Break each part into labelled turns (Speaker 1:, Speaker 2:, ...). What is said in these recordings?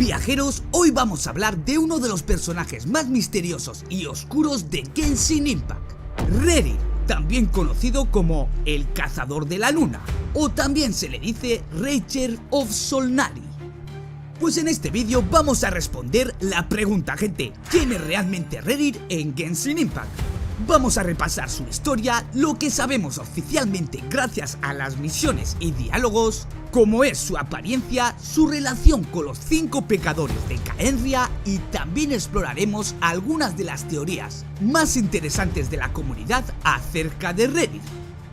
Speaker 1: Viajeros, hoy vamos a hablar de uno de los personajes más misteriosos y oscuros de Genshin Impact, Rerir, también conocido como el Cazador de la Luna, o también se le dice Reacher of Solnari. Pues en este vídeo vamos a responder la pregunta, gente, ¿quién es realmente Rerir en Genshin Impact? Vamos a repasar su historia, lo que sabemos oficialmente gracias a las misiones y diálogos, cómo es su apariencia, su relación con los 5 pecadores de Khaenri'ah y también exploraremos algunas de las teorías más interesantes de la comunidad acerca de Rerir.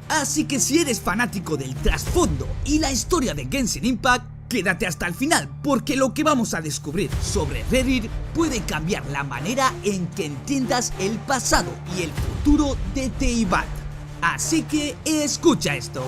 Speaker 1: Así que si eres fanático del trasfondo y la historia de Genshin Impact, quédate hasta el final, porque lo que vamos a descubrir sobre Rerir puede cambiar la manera en que entiendas el pasado y el futuro de Teyvat. Así que escucha esto.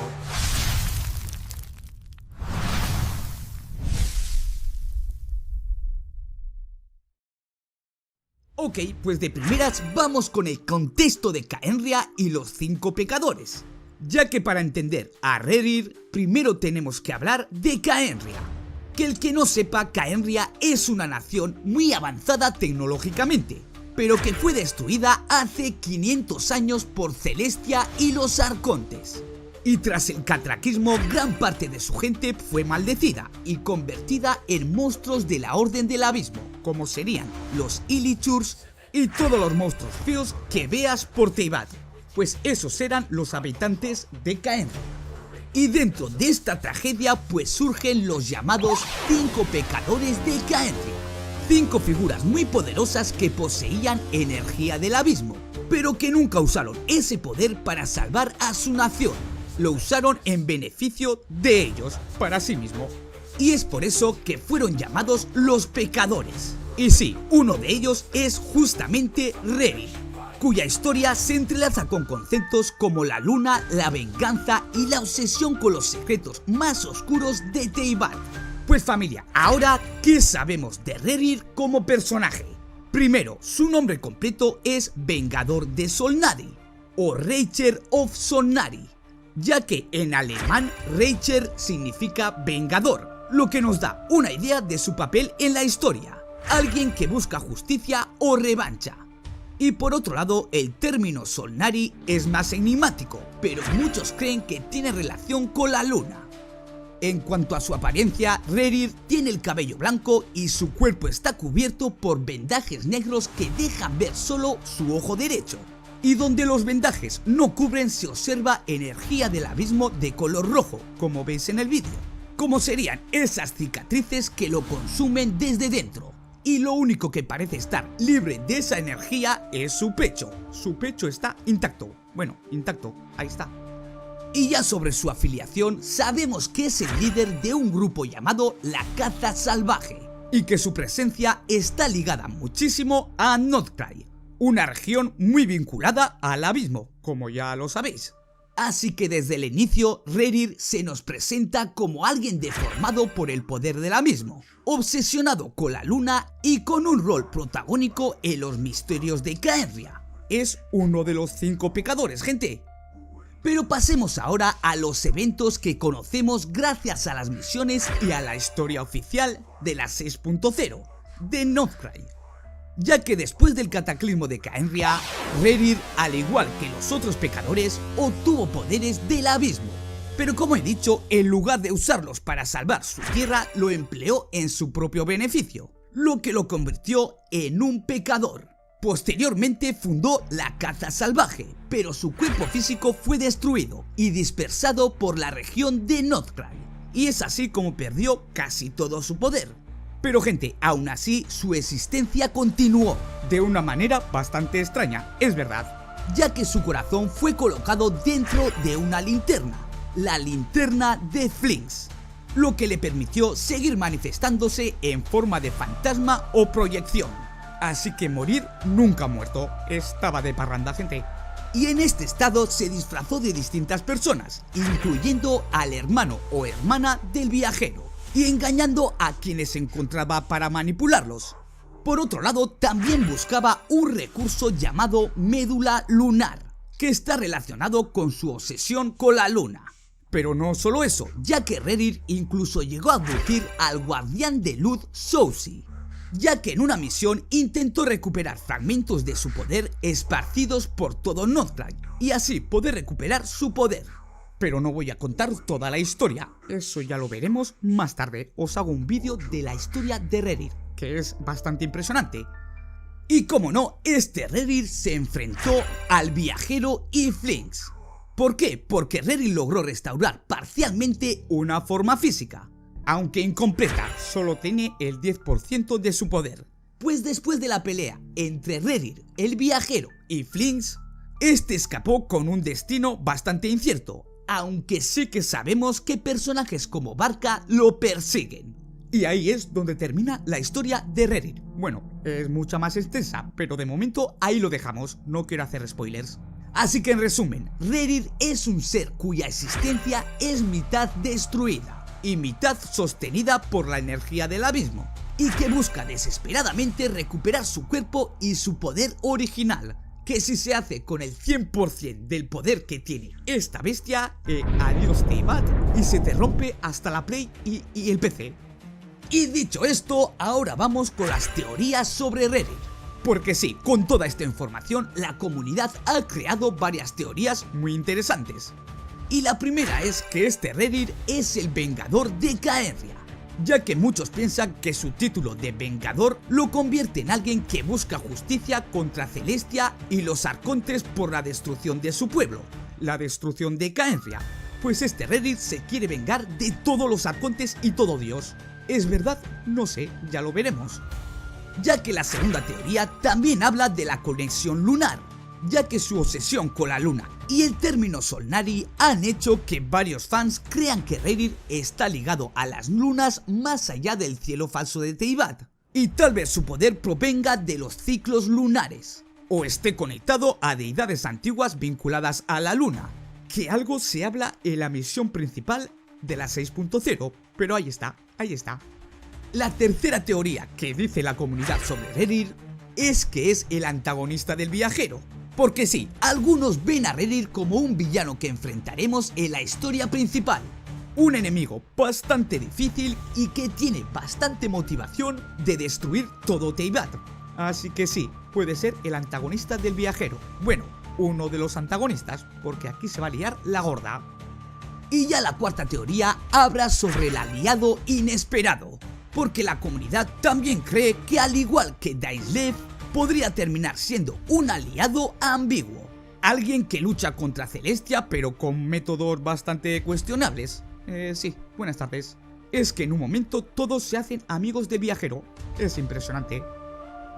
Speaker 1: Ok, pues de primeras vamos con el contexto de Khaenri'ah y los 5 pecadores. Ya que para entender a Rerir, primero tenemos que hablar de Khaenri'ah. Que el que no sepa, Khaenri'ah es una nación muy avanzada tecnológicamente, pero que fue destruida hace 500 años por Celestia y los Arcontes. Y tras el catraquismo, gran parte de su gente fue maldecida y convertida en monstruos de la Orden del Abismo, como serían los Illichurs y todos los monstruos feos que veas por Teyvat. Pues esos eran los habitantes de Khaenri'ah. Y dentro de esta tragedia pues surgen los llamados 5 pecadores de Khaenri'ah, 5 figuras muy poderosas que poseían energía del abismo, pero que nunca usaron ese poder para salvar a su nación, lo usaron en beneficio de ellos, para sí mismo. Y es por eso que fueron llamados los pecadores. Y sí, uno de ellos es justamente Rerir, cuya historia se entrelaza con conceptos como la luna, la venganza y la obsesión con los secretos más oscuros de Teyvat. Pues familia, ahora, ¿qué sabemos de Rerir como personaje? Primero, su nombre completo es Vengador de Solnari, o Reacher of Solnari, ya que en alemán Reacher significa vengador, lo que nos da una idea de su papel en la historia, alguien que busca justicia o revancha. Y por otro lado, el término Solnari es más enigmático, pero muchos creen que tiene relación con la luna. En cuanto a su apariencia, Rerir tiene el cabello blanco y su cuerpo está cubierto por vendajes negros que dejan ver solo su ojo derecho. Y donde los vendajes no cubren se observa energía del abismo de color rojo, como veis en el vídeo, como serían esas cicatrices que lo consumen desde dentro. Y lo único que parece estar libre de esa energía es su pecho. Su pecho está intacto. Bueno, intacto, ahí está. Y ya sobre su afiliación, sabemos que es el líder de un grupo llamado la Caza Salvaje, y que su presencia está ligada muchísimo a Northcry, una región muy vinculada al abismo, como ya lo sabéis. Así que desde el inicio, Rerir se nos presenta como alguien deformado por el poder del abismo, obsesionado con la luna y con un rol protagónico en los misterios de Khaenri'ah. Es uno de los 5 pecadores, gente. Pero pasemos ahora a los eventos que conocemos gracias a las misiones y a la historia oficial de la 6.0 de Northcry. Ya que después del cataclismo de Khaenri'ah, Rerir, al igual que los otros pecadores, obtuvo poderes del abismo. Pero como he dicho, en lugar de usarlos para salvar su tierra, lo empleó en su propio beneficio, lo que lo convirtió en un pecador. Posteriormente fundó la Caza Salvaje, pero su cuerpo físico fue destruido y dispersado por la región de Northcry, y es así como perdió casi todo su poder. Pero gente, aún así su existencia continuó de una manera bastante extraña, es verdad, ya que su corazón fue colocado dentro de una linterna, la linterna de Flinks, lo que le permitió seguir manifestándose en forma de fantasma o proyección. Así que morir nunca ha muerto, estaba de parranda, gente. Y en este estado se disfrazó de distintas personas, incluyendo al hermano o hermana del viajero, y engañando a quienes encontraba para manipularlos. Por otro lado, también buscaba un recurso llamado médula lunar, que está relacionado con su obsesión con la luna. Pero no solo eso, ya que Rerir incluso llegó a abducir al guardián de luz Souci, ya que en una misión intentó recuperar fragmentos de su poder esparcidos por todo Northrend y así poder recuperar su poder. Pero no voy a contar toda la historia, eso ya lo veremos más tarde. Os hago un vídeo de la historia de Rerir, que es bastante impresionante. Y como no, este Rerir se enfrentó al viajero y Flinks. ¿Por qué? Porque Rerir logró restaurar parcialmente una forma física, aunque incompleta, solo tiene el 10% de su poder. Pues después de la pelea entre Rerir, el viajero y Flinks, este escapó con un destino bastante incierto, aunque sí que sabemos que personajes como Barca lo persiguen. Y ahí es donde termina la historia de Rerir. Bueno, es mucha más extensa, pero de momento ahí lo dejamos, no quiero hacer spoilers. Así que en resumen, Rerir es un ser cuya existencia es mitad destruida y mitad sostenida por la energía del abismo, y que busca desesperadamente recuperar su cuerpo y su poder original, que si se hace con el 100% del poder que tiene esta bestia, adiós Teyvat, y se te rompe hasta la Play y el PC. Y dicho esto, ahora vamos con las teorías sobre Rerir. Porque sí, con toda esta información, la comunidad ha creado varias teorías muy interesantes. Y la primera es que este Rerir es el Vengador de Caenria, ya que muchos piensan que su título de Vengador lo convierte en alguien que busca justicia contra Celestia y los Arcontes por la destrucción de su pueblo, la destrucción de Caenria. Pues este Rerir se quiere vengar de todos los Arcontes y todo Dios. ¿Es verdad? No sé, ya lo veremos. Ya que la segunda teoría también habla de la conexión lunar, ya que su obsesión con la luna y el término Solnari han hecho que varios fans crean que Rerir está ligado a las lunas más allá del cielo falso de Teyvat, y tal vez su poder provenga de los ciclos lunares, o esté conectado a deidades antiguas vinculadas a la luna, que algo se habla en la misión principal de la 6.0, pero ahí está, ahí está. La tercera teoría que dice la comunidad sobre Rerir es que es el antagonista del viajero. Porque sí, algunos ven a Rerir como un villano que enfrentaremos en la historia principal. Un enemigo bastante difícil y que tiene bastante motivación de destruir todo Teyvat. Así que sí, puede ser el antagonista del viajero. Bueno, uno de los antagonistas, porque aquí se va a liar la gorda. Y ya la cuarta teoría habla sobre el aliado inesperado, porque la comunidad también cree que al igual que Dainsleif, podría terminar siendo un aliado ambiguo, alguien que lucha contra Celestia pero con métodos bastante cuestionables. Sí, buenas tardes. Es que en un momento todos se hacen amigos del viajero, es impresionante.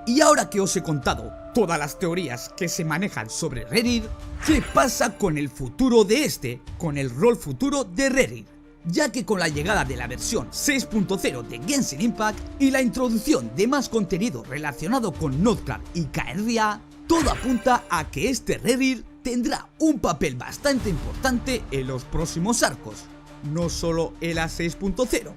Speaker 1: Y ahora que os he contado todas las teorías que se manejan sobre Rerir, ¿qué pasa con el futuro de este, con el rol futuro de Rerir? Ya que con la llegada de la versión 6.0 de Genshin Impact y la introducción de más contenido relacionado con Northrend y Caenria, todo apunta a que este Rerir tendrá un papel bastante importante en los próximos arcos, no solo en la 6.0,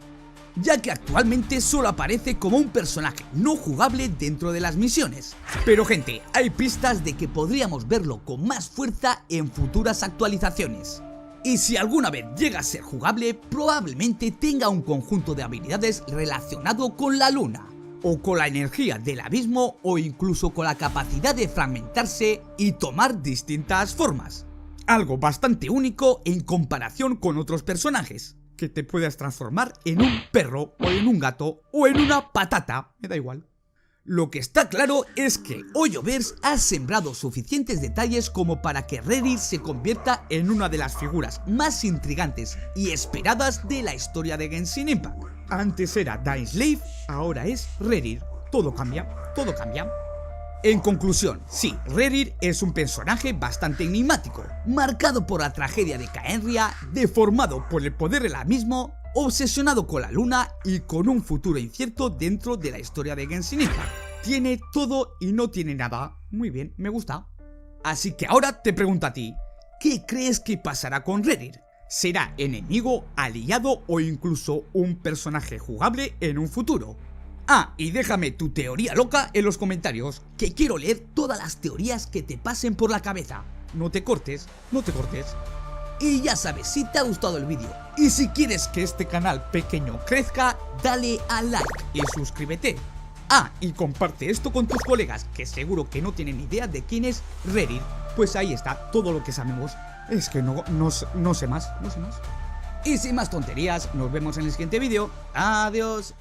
Speaker 1: ya que actualmente solo aparece como un personaje no jugable dentro de las misiones. Pero gente, hay pistas de que podríamos verlo con más fuerza en futuras actualizaciones. Y si alguna vez llega a ser jugable, probablemente tenga un conjunto de habilidades relacionado con la luna, o con la energía del abismo, o incluso con la capacidad de fragmentarse y tomar distintas formas. Algo bastante único en comparación con otros personajes, que te puedas transformar en un perro, o en un gato, o en una patata, me da igual. Lo que está claro es que Hoyoverse ha sembrado suficientes detalles como para que Rerir se convierta en una de las figuras más intrigantes y esperadas de la historia de Genshin Impact. Antes era Dainsleif, ahora es Rerir. Todo cambia, todo cambia. En conclusión, sí, Rerir es un personaje bastante enigmático, marcado por la tragedia de Caenria, deformado por el poder del abismo, obsesionado con la luna y con un futuro incierto dentro de la historia de Genshin Impact. Tiene todo y no tiene nada. Muy bien, me gusta. Así que ahora te pregunto a ti, ¿qué crees que pasará con Rerir? ¿Será enemigo, aliado o incluso un personaje jugable en un futuro? Ah, y déjame tu teoría loca en los comentarios, que quiero leer todas las teorías que te pasen por la cabeza. No te cortes, no te cortes. Y ya sabes, si te ha gustado el vídeo y si quieres que este canal pequeño crezca, dale a like y suscríbete. Ah, y comparte esto con tus colegas, que seguro que no tienen idea de quién es Reddit. Pues ahí está todo lo que sabemos. Es que no sé más. Y sin más tonterías, nos vemos en el siguiente vídeo. Adiós.